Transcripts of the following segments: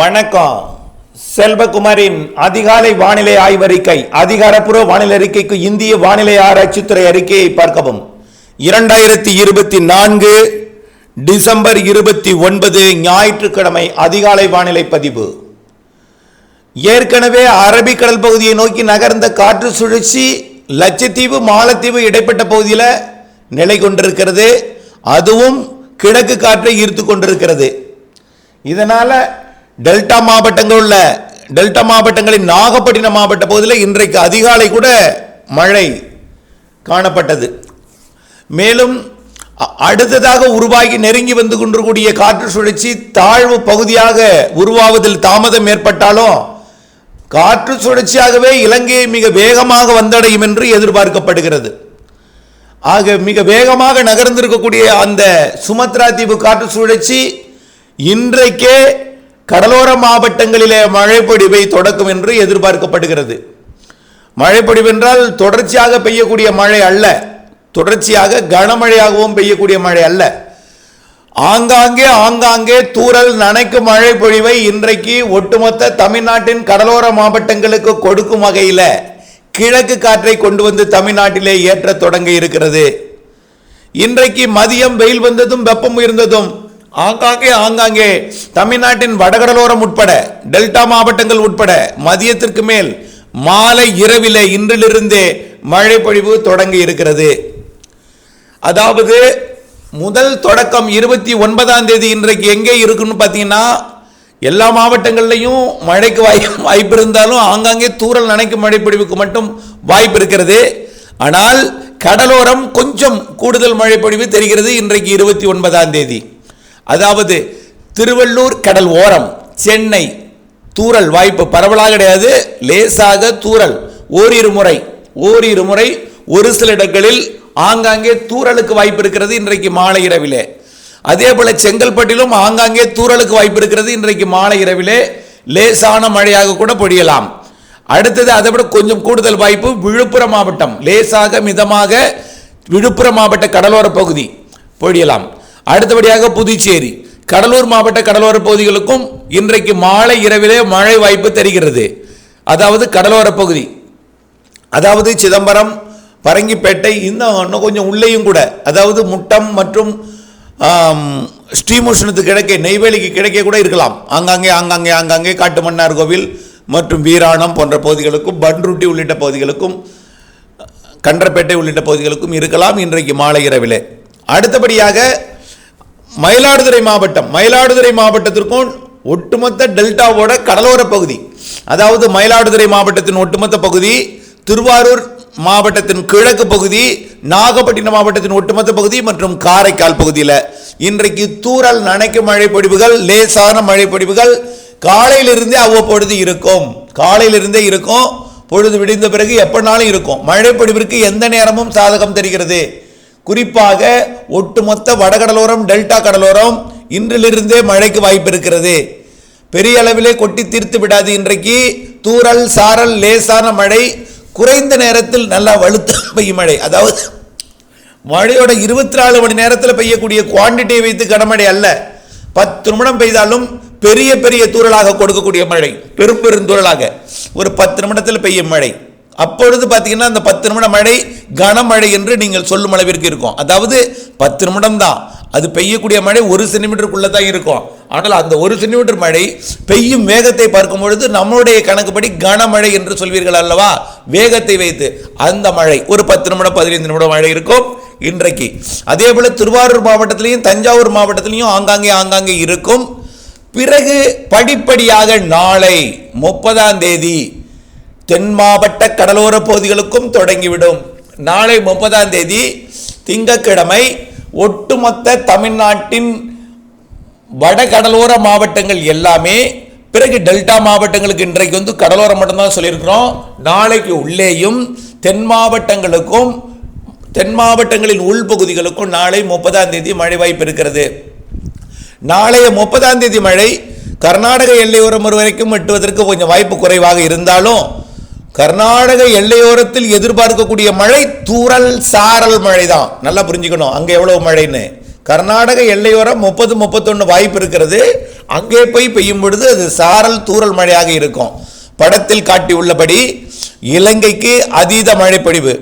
வணக்கம். செல்வகுமாரின் அதிகாலை வானிலை ஆய்வறிக்கை. அதிகாரப்பூர்வ வானிலை அறிக்கைக்கு இந்திய வானிலை ஆராய்ச்சித்துறை அறிக்கையை பார்க்கவும். 2024 டிசம்பர் 29 ஞாயிற்றுக்கிழமை அதிகாலை வானிலை பதிவு. ஏற்கனவே அரபிக்கடல் பகுதியை நோக்கி நகர்ந்த காற்று சுழற்சி லட்சத்தீவு மாலத்தீவு இடைப்பட்ட பகுதியில் நிலை கொண்டிருக்கிறது. அதுவும் கிழக்கு காற்றை ஈர்த்து கொண்டிருக்கிறது. இதனால டெல்டா மாவட்டங்களின் நாகப்பட்டினம் மாவட்ட பகுதியில் இன்றைக்கு அதிகாலை கூட மழை காணப்பட்டது. மேலும் அடுத்ததாக உருவாகி நெருங்கி வந்து கொண்டிருக்கூடிய காற்று சுழற்சி தாழ்வு பகுதியாக உருவாவதில் தாமதம் ஏற்பட்டாலும் காற்று சுழற்சியாகவே இலங்கையை மிக வேகமாக வந்தடையும் என்று எதிர்பார்க்கப்படுகிறது. ஆக மிக வேகமாக நகர்ந்திருக்கக்கூடிய அந்த சுமத்ரா தீவு காற்று சுழற்சி இன்றைக்கே கடலோர மாவட்டங்களிலே மழைப்பொழிவை தொடக்கும் என்று எதிர்பார்க்கப்படுகிறது. மழைப்பொழிவு என்றால் தொடர்ச்சியாக பெய்யக்கூடிய மழை அல்ல, தொடர்ச்சியாக கனமழையாகவும் பெய்யக்கூடிய மழை அல்ல. ஆங்காங்கே தூறல் நனைக்கும் மழை பொழிவை இன்றைக்கு ஒட்டுமொத்த தமிழ்நாட்டின் கடலோர மாவட்டங்களுக்கு கொடுக்கும் வகையில் கிழக்கு காற்றை கொண்டு வந்து தமிழ்நாட்டிலே ஏற்ற தொடங்க இருக்கிறது. இன்றைக்கு மதியம் வெயில் வந்ததும் வெப்பம் உயர்ந்ததும் ஆங்காங்கே தமிழ்நாட்டின் வடகடலோரம் உட்பட டெல்டா மாவட்டங்கள் உட்பட மதியத்திற்கு மேல் மாலை இரவிலே இன்றிலிருந்தே மழை பொழிவு தொடங்கி இருக்கிறது. அதாவது முதல் தொடக்கம் 29ஆம் தேதி இன்றைக்கு எங்கே இருக்குன்னு பார்த்தீங்கன்னா, எல்லா மாவட்டங்கள்லையும் மழைக்கு வாய்ப்பு இருந்தாலும் ஆங்காங்கே தூறல் நனைக்கும் மழை பொழிவுக்கு மட்டும் வாய்ப்பு இருக்கிறது. ஆனால் கடலோரம் கொஞ்சம் கூடுதல் மழை பொழிவு தெரிகிறது இன்றைக்கு 29ஆம் தேதி. அதாவது திருவள்ளூர் கடல் ஓரம், சென்னை தூறல் வாய்ப்பு பரவலாக கிடையாது, லேசாக தூறல் ஓரிரு முறை ஒரு சில இடங்களில் ஆங்காங்கே தூறலுக்கு வாய்ப்பு இருக்கிறது இன்றைக்கு மாலை இரவிலே. அதே போல செங்கல்பட்டிலும் ஆங்காங்கே தூறலுக்கு வாய்ப்பு இருக்கிறது இன்றைக்கு மாலை இரவிலே, லேசான மழையாக கூட பொழியலாம். அடுத்தது அதை விட கொஞ்சம் கூடுதல் வாய்ப்பு விழுப்புரம் மாவட்டம், லேசாக மிதமாக விழுப்புரம் மாவட்ட கடலோர பகுதி பொழியலாம். அடுத்தபடியாக புதுச்சேரி, கடலூர் மாவட்ட கடலோர பகுதிகளுக்கும் இன்றைக்கு மாலை இரவிலே மழை வாய்ப்பு தெரிகிறது. அதாவது கடலோர பகுதி, அதாவது சிதம்பரம், பரங்கிப்பேட்டை, இன்னும் கொஞ்சம் உள்ளேயும் கூட, அதாவது முட்டம் மற்றும் ஸ்ரீமுஷ்ணத்துக்கு கிழக்கே நெய்வேலிக்கு கிழக்கே கூட இருக்கலாம். ஆங்காங்கே காட்டுமன்னார் கோவில் மற்றும் வீராணம் போன்ற பகுதிகளுக்கும், பன்ருட்டி உள்ளிட்ட பகுதிகளுக்கும், கன்றப்பேட்டை உள்ளிட்ட பகுதிகளுக்கும் இருக்கலாம் இன்றைக்கு மாலை இரவிலே. அடுத்தபடியாக மயிலாடுதுறை மாவட்டத்திற்கும் ஒட்டுமொத்த டெல்டாவோட கடலோர பகுதி, அதாவது மயிலாடுதுறை மாவட்டத்தின் ஒட்டுமொத்த பகுதி, திருவாரூர் மாவட்டத்தின் கிழக்கு பகுதி, நாகப்பட்டினம் மாவட்டத்தின் ஒட்டுமொத்த பகுதி மற்றும் காரைக்கால் பகுதியில் இன்றைக்கு தூறல் நனைக்கும் மழை பொழிவுகள், லேசான மழை பொழிவுகள் காலையிலிருந்தே அவ்வப்பொழுது இருக்கும். பொழுது விடிந்த பிறகு எப்பனாலும் இருக்கும். மழை பொழிவிற்கு எந்த நேரமும் சாதகம் தெரிகிறது. குறிப்பாக ஒட்டுமொத்த வடகடலோரம், டெல்டா கடலோரம் இன்றிலிருந்தே மழைக்கு வாய்ப்பு இருக்கிறது. பெரிய அளவிலே கொட்டி தீர்த்து விடாது. இன்றைக்கு தூறல் சாரல் லேசான மழை, குறைந்த நேரத்தில் நல்லா வலுத்த பெய்யும் மழை. அதாவது மழையோட 24 மணி நேரத்தில் பெய்யக்கூடிய குவான்டிட்டியை வைத்து கனமழை அல்ல. 10 நிமிடம் பெய்தாலும் பெரிய தூறலாக கொடுக்கக்கூடிய மழை, பெருந்தூறலாக ஒரு 10 நிமிடத்தில் பெய்யும் மழை. அப்பொழுது பார்த்தீங்கன்னா அந்த 10 நிமிட மழை கனமழை என்று நீங்கள் சொல்லும் அளவிற்கு இருக்கும். அதாவது 10 நிமிடம் தான் அது பெய்யக்கூடிய மழை, 1 சென்டிமீட்டருக்குள்ளே தான் இருக்கும். ஆனால் அந்த 1 சென்டிமீட்டர் மழை பெய்யும் வேகத்தை பார்க்கும் பொழுது நம்மளுடைய கணக்குப்படி கனமழை என்று சொல்வீர்கள் அல்லவா, வேகத்தை வைத்து. அந்த மழை ஒரு 10 நிமிடம் 15 நிமிடம் மழை இருக்கும் இன்றைக்கு. அதே போல திருவாரூர் மாவட்டத்திலையும் தஞ்சாவூர் மாவட்டத்திலையும் ஆங்காங்கே இருக்கும். பிறகு படிப்படியாக நாளை 30ஆம் தேதி தென் மாவட்ட கடலோர பகுதிகளுக்கும் தொடங்கிவிடும். நாளை 30ஆம் தேதி திங்கட்கிழமை ஒட்டுமொத்த தமிழ்நாட்டின் வடகடலோர மாவட்டங்கள் எல்லாமே, பிறகு டெல்டா மாவட்டங்களுக்கு இன்றைக்கு வந்து கடலோரம் மட்டும்தான் சொல்லியிருக்கிறோம். நாளைக்கு உள்ளேயும் தென் மாவட்டங்களுக்கும் தென் மாவட்டங்களின் உள்பகுதிகளுக்கும் நாளை 30ஆம் தேதி மழை வாய்ப்பு இருக்கிறது. நாளைய 30ஆம் தேதி மழை கர்நாடக எல்லையோரம் வரைக்கும் எட்டுவதற்கு கொஞ்சம் வாய்ப்பு குறைவாக இருந்தாலும், கர்நாடக எல்லையோரத்தில் எதிர்பார்க்கக்கூடிய மழை தூறல் சாரல் மழை தான். நல்லா புரிஞ்சுக்கணும் அங்கே எவ்வளவு மழைன்னு. கர்நாடக எல்லையோரம் 30-31 வாய்ப்பு இருக்கிறது. அங்கே போய் பெய்யும் பொழுது அது சாரல் தூறல் மழையாக இருக்கும். படத்தில் காட்டியுள்ளபடி இலங்கைக்கு அதீத மழைப்பொழிவு,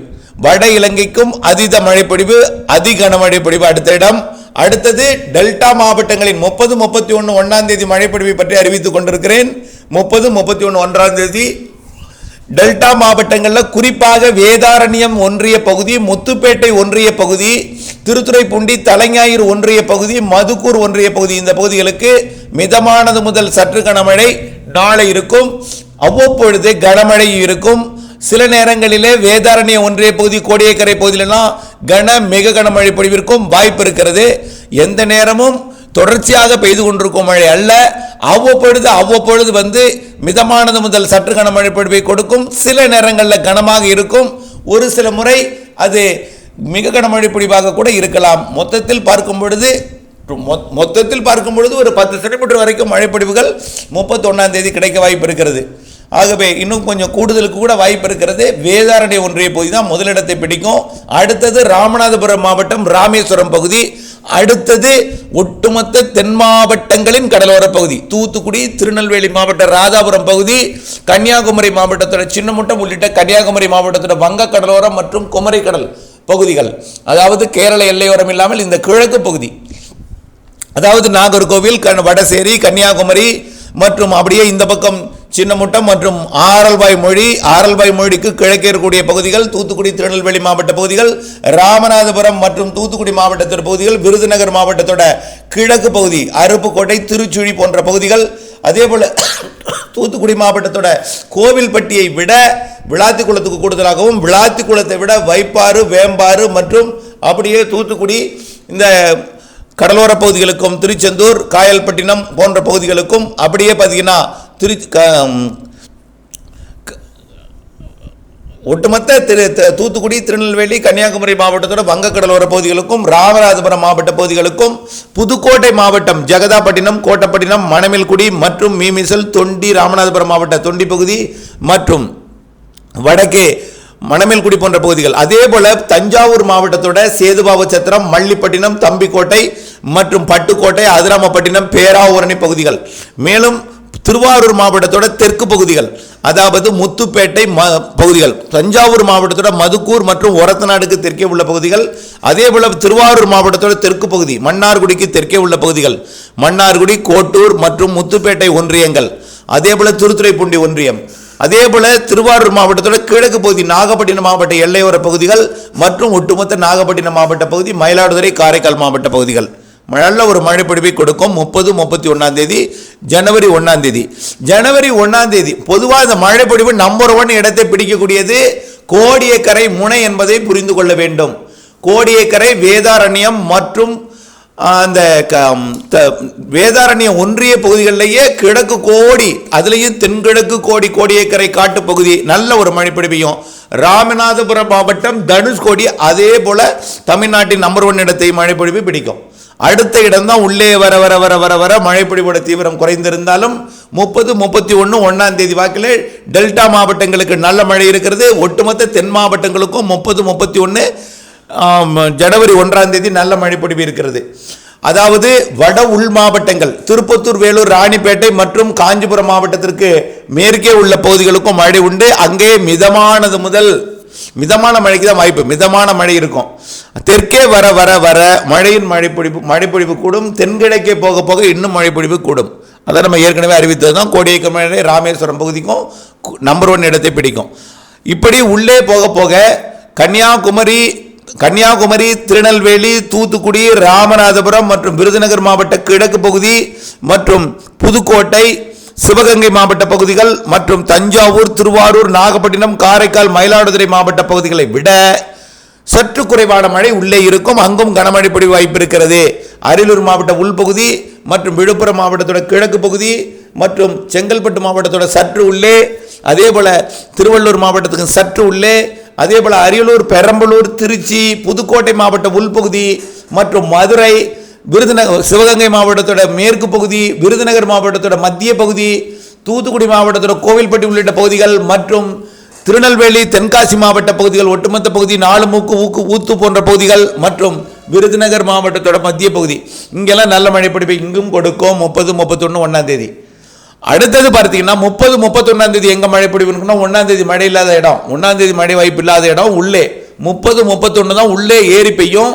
வட இலங்கைக்கும் அதீத மழைப்பொழிவு, அதி கனமழை பொழிவு அடுத்த இடம். அடுத்தது டெல்டா மாவட்டங்களின் 30, 31, 1ஆம் தேதி மழைப்பொழிவை பற்றி அறிவித்துக் கொண்டிருக்கிறேன். 30, 31, 1ஆம் தேதி டெல்டா மாவட்டங்களில் குறிப்பாக வேதாரண்யம் ஒன்றிய பகுதி, முத்துப்பேட்டை ஒன்றிய பகுதி, திருத்துறைப்பூண்டி, தலைஞாயிறு ஒன்றிய பகுதி, மதுக்கூர் ஒன்றிய பகுதி, இந்த பகுதிகளுக்கு மிதமானது முதல் சற்று கனமழை நாளை இருக்கும். அவ்வப்பொழுது கனமழை இருக்கும். சில நேரங்களிலே வேதாரண்ய ஒன்றிய பகுதி, கோடியக்கரை பகுதியிலெல்லாம் மிக கனமழை பொழிவிற்கும் வாய்ப்பு இருக்கிறது. எந்த நேரமும் தொடர்ச்சியாக பெய்து கொண்டிருக்கும் மழை அல்ல. அவ்வப்பொழுது வந்து மிதமானது முதல் சற்று கனமழை பொழிவை கொடுக்கும். சில நேரங்களில் கனமாக இருக்கும். ஒரு சில முறை அது மிக கனமழை பொழிவாக கூட இருக்கலாம். மொத்தத்தில் பார்க்கும் பொழுது ஒரு 10 சென்டிமீட்டர் வரைக்கும் மழைப்பொழிவுகள் 31ஆம் தேதி கிடைக்க வாய்ப்பு இருக்கிறது. ஆகவே இன்னும் கொஞ்சம் கூடுதலுக்கு கூட வாய்ப்பு இருக்கிறது. வேதாரண்ய ஒன்றிய பகுதி தான் முதலிடத்தை பிடிக்கும். அடுத்தது ராமநாதபுரம் மாவட்டம், ராமேஸ்வரம் பகுதி. அடுத்தது ஒட்டுமொத்த தென் மாவட்டங்களின் கடலோர பகுதி, தூத்துக்குடி, திருநெல்வேலி மாவட்ட ராதாபுரம் பகுதி, கன்னியாகுமரி மாவட்டத்தோட சின்னமுட்டம் உள்ளிட்ட கன்னியாகுமரி மாவட்டத்தோட வங்க கடலோரம் மற்றும் குமரி கடல் பகுதிகள், அதாவது கேரள எல்லையோரம் இல்லாமல் இந்த கிழக்கு பகுதி, அதாவது நாகர்கோவில், வடசேரி, கன்னியாகுமரி மற்றும் அப்படியே இந்த பக்கம் சின்னமுட்டம் மற்றும் ஆரல்வாய் மொழிக்கு கிழக்கே இருக்கக்கூடிய பகுதிகள், தூத்துக்குடி, திருநெல்வேலி மாவட்ட பகுதிகள், ராமநாதபுரம் மற்றும் தூத்துக்குடி மாவட்டத்தோட பகுதிகள், விருதுநகர் மாவட்டத்தோட கிழக்கு பகுதி, அருப்புக்கோட்டை, திருச்சுழி போன்ற பகுதிகள், அதே போல தூத்துக்குடி மாவட்டத்தோட கோவில்பட்டியை விட விளாத்திக்குளத்துக்கு கூடுதலாகவும், விளாத்திக்குளத்தை விட வைப்பாறு, வேம்பாறு மற்றும் அப்படியே தூத்துக்குடி இந்த கடலோர பகுதிகளுக்கும், திருச்செந்தூர், காயல்பட்டினம் போன்ற பகுதிகளுக்கும், அப்படியே பார்த்தீங்கன்னா ஒட்டுமொத்த தூத்துக்குடி, திருநெல்வேலி, கன்னியாகுமரி மாவட்டத்தோட வங்க கடலோர பகுதிகளுக்கும், ராமநாதபுரம் மாவட்ட பகுதிகளுக்கும், புதுக்கோட்டை மாவட்டம் ஜெகதாப்பட்டினம், கோட்டப்பட்டினம், மணமேல்குடி மற்றும் மீமிசல், தொண்டி, ராமநாதபுரம் மாவட்ட தொண்டி பகுதி மற்றும் வடக்கே மணமேல்குடி போன்ற பகுதிகள், அதே போல தஞ்சாவூர் மாவட்டத்தோட சேதுபாவச்சத்திரம், மல்லிப்பட்டினம், தம்பிக்கோட்டை மற்றும் பட்டுக்கோட்டை, அதிராமப்பட்டினம், பேராவூரணி பகுதிகள், மேலும் திருவாரூர் மாவட்டத்தோட தெற்கு பகுதிகள், அதாவது முத்துப்பேட்டை பகுதிகள், தஞ்சாவூர் மாவட்டத்தோட மதுக்கூர் மற்றும் ஒரத்தநாடுக்கு தெற்கே உள்ள பகுதிகள், அதே போல திருவாரூர் மாவட்டத்தோட தெற்கு பகுதி, மன்னார்குடிக்கு தெற்கே உள்ள பகுதிகள், மன்னார்குடி, கோட்டூர் மற்றும் முத்துப்பேட்டை ஒன்றியங்கள், அதே போல திருத்துறைப்பூண்டி ஒன்றியம், அதே போல திருவாரூர் மாவட்டத்தோட கிழக்கு பகுதி, நாகப்பட்டினம் மாவட்ட எல்லையோர பகுதிகள் மற்றும் ஒட்டுமொத்த நாகப்பட்டினம் மாவட்ட பகுதி, மயிலாடுதுறை, காரைக்கால் மாவட்ட பகுதிகள் நல்ல ஒரு மழைப்பொழிவை கொடுக்கும். 30, 31ஆம் தேதி, ஜனவரி 1ஆம் தேதி. ஜனவரி 1ஆம் தேதி பொதுவாக இந்த மழைப்பொழிவு நம்பர் 1 இடத்தை பிடிக்கக்கூடியது கோடியக்கரை முனை என்பதை புரிந்து கொள்ள வேண்டும். கோடியக்கரை, வேதாரண்யம் மற்றும் அந்த வேதாரண்ய ஒன்றிய பகுதிகளிலேயே கிழக்கு கோடி, அதுலேயும் தென்கிழக்கு கோடி, கோடியக்கரை காட்டு பகுதி நல்ல ஒரு மழை பொழிவையும், ராமநாதபுரம் மாவட்டம், தனுஷ்கோடி அதே போல தமிழ்நாட்டின் நம்பர் 1 இடத்தை மழை பொழிவு பிடிக்கும். அடுத்த இடம் தான் உள்ளே வர வர வர வர வர மழைப்பொழிவோட தீவிரம் குறைந்திருந்தாலும் 30, 31, 1ஆம் தேதி வாக்கில் டெல்டா மாவட்டங்களுக்கு நல்ல மழை இருக்கிறது. ஒட்டுமொத்த தென் மாவட்டங்களுக்கும் 30, 31 ஜனவரி 1ஆம் தேதி நல்ல மழைப்பொழிவு இருக்கிறது. அதாவது வட உள் மாவட்டங்கள் திருப்பத்தூர், வேலூர், ராணிப்பேட்டை மற்றும் காஞ்சிபுரம் மாவட்டத்திற்கு மேற்கே உள்ள பகுதிகளுக்கும் மழை உண்டு. அங்கே மிதமானது முதல் மிதமான மழைக்கு தான் வாய்ப்பு, மிதமான மழை இருக்கும். தெற்கே வர வர வர மழைப்பொழிவு கூடும். தென்கிழக்கே போக போக இன்னும் மழைப்பொழிவு கூடும். அதை நம்ம ஏற்கனவே அறிவித்தது தான். கோடியக்கரை, ராமேஸ்வரம் பகுதிக்கும் நம்பர் 1 இடத்தை பிடிக்கும். இப்படி உள்ளே போக போக கன்னியாகுமரி, திருநெல்வேலி, தூத்துக்குடி, ராமநாதபுரம் மற்றும் விருதுநகர் மாவட்ட கிழக்கு பகுதி மற்றும் புதுக்கோட்டை, சிவகங்கை மாவட்ட பகுதிகள் மற்றும் தஞ்சாவூர், திருவாரூர், நாகப்பட்டினம், காரைக்கால், மயிலாடுதுறை மாவட்ட பகுதிகளை விட சற்று குறைவான மழை உள்ளே இருக்கும். அங்கும் கனமழை பொழிவு வாய்ப்பு இருக்கிறது. அரியலூர் மாவட்ட உள்பகுதி மற்றும் விழுப்புரம் மாவட்டத்தோட கிழக்கு பகுதி மற்றும் செங்கல்பட்டு மாவட்டத்தோட சற்று உள்ளே, அதே போல திருவள்ளூர் மாவட்டத்துக்கு சற்று உள்ளே, அதே போல அரியலூர், பெரம்பலூர், திருச்சி, புதுக்கோட்டை மாவட்ட உள்பகுதி மற்றும் மதுரை, சிவகங்கை மாவட்டத்தோட மேற்கு பகுதி, விருதுநகர் மாவட்டத்தோட மத்திய பகுதி, தூத்துக்குடி மாவட்டத்தோட கோவில்பட்டி உள்ளிட்ட பகுதிகள் மற்றும் திருநெல்வேலி, தென்காசி மாவட்ட பகுதிகள், ஒட்டுமொத்த பகுதி, நாலுமுக்கு, ஊத்து போன்ற பகுதிகள் மற்றும் விருதுநகர் மாவட்டத்தோட மத்திய பகுதி இங்கெல்லாம் நல்ல மழை பொழிவை இங்கும் கொடுக்கும் 30, 31, 1ஆம் தேதி. அடுத்தது பார்த்தீங்கன்னா 30, 31ஆம் தேதி எங்கே மழை பொழிவுன்னா 1ஆம் தேதி மழை இல்லாத இடம், 1ஆம் தேதி மழை வாய்ப்பு இல்லாத இடம் உள்ளே 30, 31 தான் உள்ளே ஏறி பெய்யும்.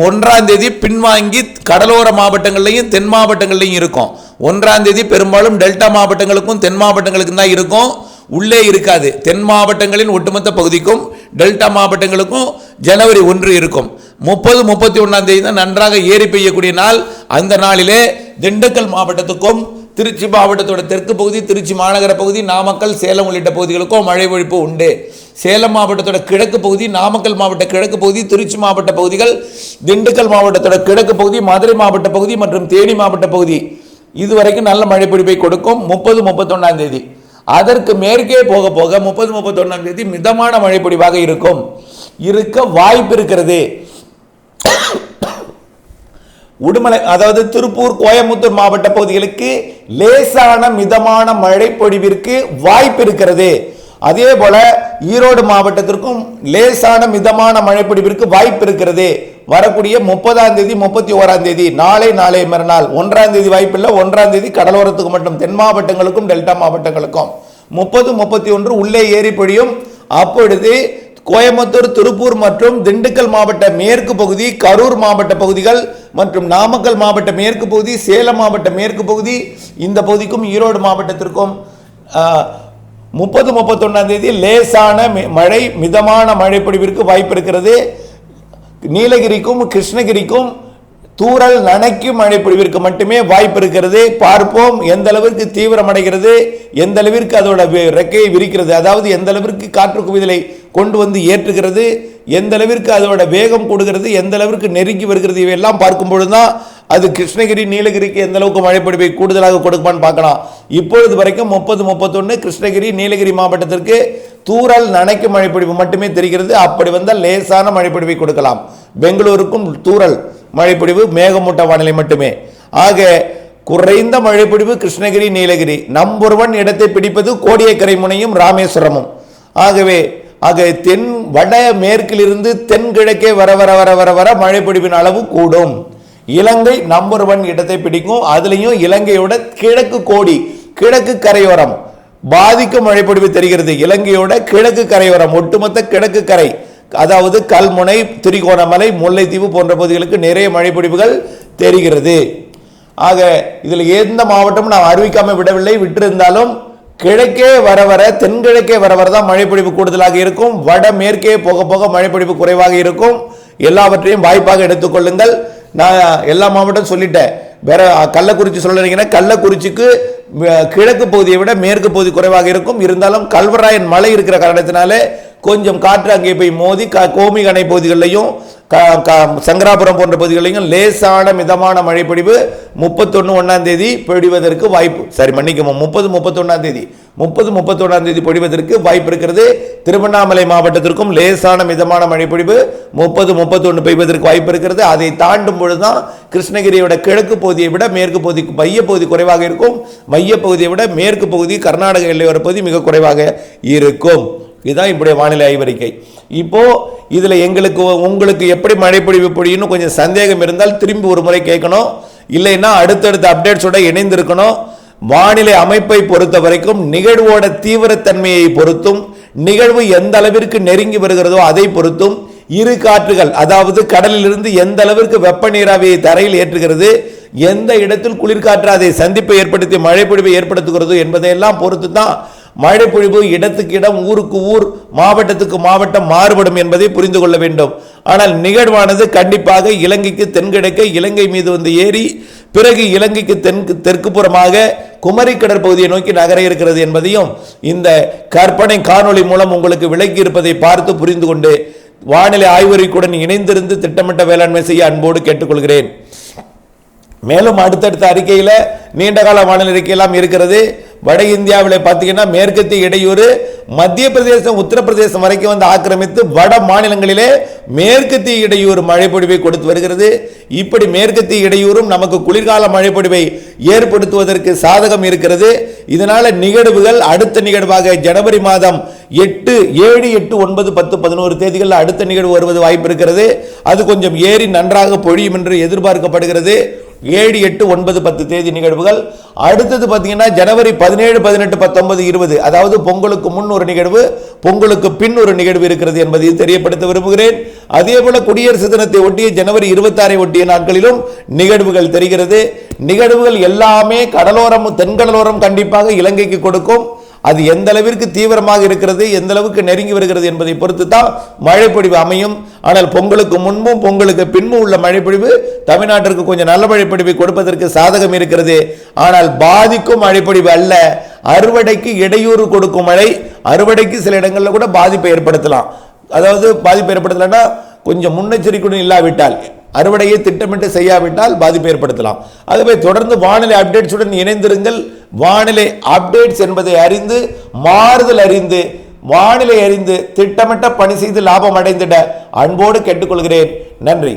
1ஆம் தேதி பின்வாங்கி கடலோர மாவட்டங்கள்லையும் தென் மாவட்டங்கள்லையும் இருக்கும். 1ஆம் தேதி பெரும்பாலும் டெல்டா மாவட்டங்களுக்கும் தென் மாவட்டங்களுக்கும் தான் இருக்கும், உள்ளே இருக்காது. தென் மாவட்டங்களின் ஒட்டுமொத்த பகுதிக்கும் டெல்டா மாவட்டங்களுக்கும் ஜனவரி 1 இருக்கும். 30, 31ஆம் தேதி தான் நன்றாக ஏறி பெய்யக்கூடிய நாள். அந்த நாளிலே திண்டுக்கல் மாவட்டத்துக்கும் திருச்சி மாவட்டத்தோட தெற்கு பகுதி, திருச்சி மாநகர பகுதி, நாமக்கல், சேலம் உள்ளிட்ட பகுதிகளுக்கும் மழை பொழிப்பு உண்டு. சேலம் மாவட்டத்தோட கிழக்கு பகுதி, நாமக்கல் மாவட்ட கிழக்கு பகுதி, திருச்சி மாவட்ட பகுதிகள், திண்டுக்கல் மாவட்டத்தோட கிழக்கு பகுதி, மதுரை மாவட்ட பகுதி மற்றும் தேனி மாவட்ட பகுதி இதுவரைக்கும் நல்ல மழை பொழிப்பை கொடுக்கும் 30, 31ஆம் தேதி. அதற்கு மேற்கே போக போக 30, 31ஆம் தேதி மிதமான மழை பொழிவாக இருக்க வாய்ப்பு இருக்கிறது. உடுமலை அதாவது திருப்பூர், கோயம்புத்தூர் மாவட்ட பகுதிகளுக்கு லேசான மிதமான மழை பொழிவிற்கு வாய்ப்பு இருக்கிறது. அதே போல ஈரோடு மாவட்டத்திற்கும் லேசான மிதமான மழை பொழிவிற்கு வாய்ப்பு இருக்கிறது. வரக்கூடிய 30ஆம் தேதி, 31ஆம் தேதி நாளை மறுநாள் 1ஆம் தேதி வாய்ப்பில்லை. 1ஆம் தேதி கடலோரத்துக்கு மட்டும், தென் மாவட்டங்களுக்கும் டெல்டா மாவட்டங்களுக்கும். 30, 31 உள்ளே ஏறி பொழியும். அப்பொழுது கோயம்புத்தூர், திருப்பூர் மற்றும் திண்டுக்கல் மாவட்ட மேற்கு பகுதி, கரூர் மாவட்ட பகுதிகள் மற்றும் நாமக்கல் மாவட்ட மேற்கு பகுதி, சேலம் மாவட்ட மேற்கு பகுதி இந்த பகுதிக்கும் ஈரோடு மாவட்டத்திற்கும் 30, 31ஆம் தேதி லேசான மழை மிதமான மழை பொழிவிற்கு வாய்ப்பு இருக்கிறது. நீலகிரிக்கும் கிருஷ்ணகிரிக்கும் தூறல் நனைக்கும் மழை பொழிவிற்கு மட்டுமே வாய்ப்பு இருக்கிறது. பார்ப்போம் எந்த அளவிற்கு தீவிரமடைகிறது, எந்த அளவிற்கு அதோட ரெக்கையை விரிக்கிறது, அதாவது எந்த அளவிற்கு காற்று குவிதலை கொண்டு வந்து ஏற்றுகிறது, எந்த அளவிற்கு அதோட வேகம் கூடுகிறது, எந்த அளவிற்கு நெருங்கி வருகிறது, இவையெல்லாம் பார்க்கும் பொழுதுதான் அது கிருஷ்ணகிரி, நீலகிரிக்கு எந்த அளவுக்கு மழை பொழிவை கூடுதலாக கொடுக்குமான்னு பார்க்கலாம். இப்பொழுது வரைக்கும் 30, 31 கிருஷ்ணகிரி, நீலகிரி மாவட்டத்திற்கு தூறல் நனைக்கும் மழை பொழிவு மட்டுமே தெரிகிறது. அப்படி வந்தால் லேசான மழை பொழிவை கொடுக்கலாம். பெங்களூருக்கும் தூறல் மழைப்பொழிவு, மேகமூட்ட வானிலை மட்டுமே. ஆக குறைந்த மழைப்பொழிவு கிருஷ்ணகிரி, நீலகிரி. நம்பர் 1 இடத்தை பிடிப்பது கோடியக்கரை முனையும் ராமேஸ்வரமும். ஆகவே தென் வட மேற்கிலிருந்து தென்கிழக்கே வர வர வர வர வர மழைப்பொழிவின் அளவு கூடும். இலங்கை நம்பர் 1 இடத்தை பிடிக்கும். அதுலேயும் இலங்கையோட கிழக்கு கோடி, கிழக்கு கரையோரம் பாதிக்கும் மழைப்பொழிவு தெரிகிறது. இலங்கையோட கிழக்கு கரையோரம், ஒட்டுமொத்த கிழக்கு கரை, அதாவது கல்முனை, திரிகோணமலை, முல்லைத்தீவு போன்ற பகுதிகளுக்கு நிறைய மழை பொழிவுகள் தெரிகிறது. ஆக இதில் எந்த மாவட்டமும் நான் அறிவிக்காமல் விடவில்லை. விட்டிருந்தாலும் கிழக்கே வர வர, தென்கிழக்கே வர வர தான் மழை பொழிவு கூடுதலாக இருக்கும். வட மேற்கே போக போக மழை பொழிவு குறைவாக இருக்கும். எல்லாவற்றையும் வாய்ப்பாக எடுத்துக்கொள்ளுங்கள். நான் எல்லா மாவட்டம் சொல்லிட்டேன். வேற கள்ளக்குறிச்சி சொல்றீங்கன்னா கள்ளக்குறிச்சிக்கு கிழக்கு பகுதியை விட மேற்கு பகுதி குறைவாக இருக்கும். இருந்தாலும் கல்வராயன் மலை இருக்கிற காரணத்தினாலே கொஞ்சம் காற்று அங்கே போய் மோதி கோமி அணை பகுதிகளிலையும் சங்கராபுரம் போன்ற பகுதிகளிலும் லேசான மிதமான மழை பொழிவு 31, 1ஆம் தேதி பொழிவதற்கு வாய்ப்பு, சரி மன்னிக்கவும் 30, 31ஆம் தேதி 30, 31ஆம் தேதி பொழிவதற்கு வாய்ப்பு இருக்கிறது. திருவண்ணாமலை மாவட்டத்திற்கும் லேசான மிதமான மழை பொழிவு 30, 31 பெய்வதற்கு வாய்ப்பு இருக்கிறது. அதை தாண்டும் பொழுதுதான் கிருஷ்ணகிரியோட கிழக்கு பகுதியை விட மேற்கு பகுதி, மைய பகுதி குறைவாக இருக்கும். மைய பகுதியை விட மேற்கு பகுதி, கர்நாடக எல்லையோர பகுதி மிக குறைவாக இருக்கும். இதுதான் இப்படி வானிலை ஆய்வறிக்கை. இப்போ இதுல உங்களுக்கு எப்படி மழை பொழிவு பொழியும் கொஞ்சம் சந்தேகம் இருந்தால் திரும்பி ஒரு முறை கேட்கணும். இல்லைன்னா அடுத்தடுத்த அப்டேட்ஸோட இணைந்திருக்கணும். வானிலை அமைப்பை பொறுத்த வரைக்கும் நிகழ்வோட தீவிரத்தன்மையை பொறுத்தும், நிகழ்வு எந்த அளவிற்கு நெருங்கி வருகிறதோ அதை பொறுத்தும், இரு காற்றுகள் அதாவது கடலிலிருந்து எந்த அளவிற்கு வெப்ப நீராவியை தரையில் ஏற்றுகிறது, எந்த இடத்தில் குளிர்காற்று அதை சந்திப்பை ஏற்படுத்தி மழை பொழிவை ஏற்படுத்துகிறது என்பதையெல்லாம் பொறுத்து தான் மழை பொழிவு இடத்துக்கு இடம், ஊருக்கு ஊர், மாவட்டத்துக்கு மாவட்டம் மாறுபடும் என்பதை புரிந்து கொள்ள வேண்டும். ஆனால் நிகழ்வானது கண்டிப்பாக இலங்கைக்கு தென்கிழக்கே இலங்கை மீது வந்து ஏறி பிறகு இலங்கைக்கு தெற்கு புறமாக குமரி கடற்பகுதியை நோக்கி நகர இருக்கிறது என்பதையும் இந்த கற்பனை காணொளி மூலம் உங்களுக்கு விளக்கி இருப்பதை பார்த்து புரிந்து கொண்டு வானிலை ஆய்வறிக்கையுடன் இணைந்திருந்து திட்டமிட்ட வேளாண்மை செய்ய அன்போடு கேட்டுக்கொள்கிறேன். மேலும் அடுத்தடுத்த அறிக்கையில் நீண்டகால வானிலை அறிக்கையெல்லாம் இருக்கிறது. வட இந்தியாவில் பார்த்தீங்கன்னா மேற்கத்திய இடையூறு மத்திய பிரதேசம், உத்தரப்பிரதேசம் வரைக்கும் வந்து ஆக்கிரமித்து வட மாநிலங்களிலே மேற்கத்திய இடையூறு மழைப்பொழிவை கொடுத்து வருகிறது. இப்படி மேற்கத்திய இடையூறும் நமக்கு குளிர்கால மழைப்பொழிவை ஏற்படுத்துவதற்கு சாதகம் இருக்கிறது. இதனால நிகழ்வுகள் அடுத்த நிகழ்வாக ஜனவரி மாதம் 7, 8, 9, 10, 11 தேதிகளில் அடுத்த நிகழ்வு வருவது வாய்ப்பு இருக்கிறது. அது கொஞ்சம் ஏறி நன்றாக பொழியும் என்று எதிர்பார்க்கப்படுகிறது. 7, 8, 9, 10 தேதி நிகழ்வுகள். அடுத்தது பார்த்தீங்கன்னா ஜனவரி 17, 18, 19, 20, அதாவது பொங்கலுக்கு முன் ஒரு நிகழ்வு, பொங்கலுக்கு பின் ஒரு நிகழ்வு இருக்கிறது என்பதை தெரியப்படுத்த விரும்புகிறேன். அதே போல குடியரசு தினத்தை ஒட்டிய ஜனவரி 26 ஒட்டிய நாட்களிலும் நிகழ்வுகள் தெரிகிறது. நிகழ்வுகள் எல்லாமே கடலோரம், தென்கடலோரம் கண்டிப்பாக இலங்கைக்கு கொடுக்கும். அது எந்த அளவிற்கு தீவிரமாக இருக்கிறது, எந்த அளவுக்கு நெருங்கி வருகிறது என்பதை பொறுத்து தான் மழைப்பொழிவு அமையும். ஆனால் பொங்கலுக்கு முன்பும் பொங்கலுக்கு பின்பும் உள்ள மழைப்பொழிவு தமிழ்நாட்டிற்கு கொஞ்சம் நல்ல மழைப்பொழிவை கொடுப்பதற்கு சாதகம் இருக்கிறது. ஆனால் பாதிக்கும் மழைப்பொழிவு அல்ல, அறுவடைக்கு இடையூறு கொடுக்கும் மழை. அறுவடைக்கு சில இடங்களில் கூட பாதிப்பை ஏற்படுத்தலாம். அதாவது பாதிப்பை ஏற்படுத்தலைன்னா கொஞ்சம் முன்னெச்சரிக்கையுடன் இல்லாவிட்டால், அறுவடையை திட்டமிட்டு செய்யாவிட்டால் பாதிப்பு ஏற்படுத்தலாம். அதுவே தொடர்ந்து வானிலை அப்டேட்ஸுடன் இணைந்திருங்கள். வானிலை அப்டேட்ஸ் என்பதை அறிந்து, மாறுதல் அறிந்து, வானிலை அறிந்து திட்டமிட்ட பணி செய்து லாபம் அடைந்திட அன்போடு கேட்டுக்கொள்கிறேன். நன்றி.